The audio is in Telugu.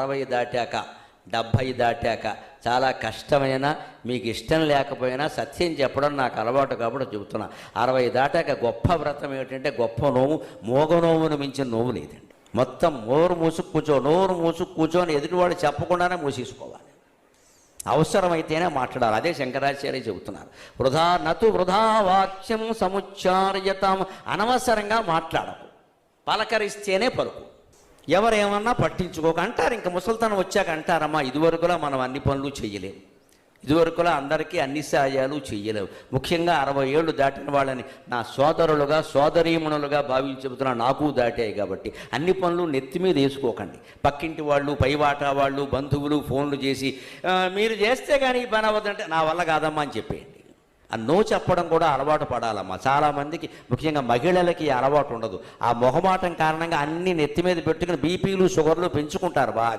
60 దాటాక 70 దాటాక చాలా కష్టమైన మీకు ఇష్టం లేకపోయినా సత్యం చెప్పడం నాకు అలవాటు కాబట్టి చెబుతున్నా. 60 దాటాక గొప్ప వ్రతం ఏమిటంటే గొప్ప నోము, మోగ నోమును మించిన నోము లేదండి. మొత్తం నోరు మూసుకు కూర్చో అని ఎదుటివాడు చెప్పకుండానే మూసేసుకోవాలి. అవసరమైతేనే మాట్లాడాలి. అదే శంకరాచార్య చెబుతున్నారు. వృధా వాక్యం సముచ్చార్యతాం. అనవసరంగా మాట్లాడకు, పలకరిస్తేనే పలుకు. ఎవరేమన్నా పట్టించుకోక అంటారు. ఇంకా ముసలితనం వచ్చాక అంటారమ్మా, ఇదివరకులా మనం అన్ని పనులు చేయలేము, ఇదివరకులా అందరికీ అన్ని సాయాలు చేయలేము. ముఖ్యంగా 60 ఏళ్ళు దాటిన వాళ్ళని నా సోదరులుగా సోదరీమణులుగా భావించి చెబుతున్నా. నాకు దాటాయి కాబట్టి అన్ని పనులు నెత్తి మీద వేసుకోకండి. పక్కింటి వాళ్ళు, పైవాటా వాళ్ళు, బంధువులు ఫోన్లు చేసి మీరు చేస్తే కానీ ఈ పని అవ్వదంటే నా వల్ల కాదమ్మా అని చెప్పేయండి. ఆ నో చెప్పడం కూడా అలవాటు పడాలమ్మా. చాలామందికి ముఖ్యంగా మహిళలకి అలవాటు ఉండదు. ఆ మొహమాటం కారణంగా అన్ని నెత్తి మీద పెట్టుకుని బీపీలు షుగర్లు పెంచుకుంటారు బాగా.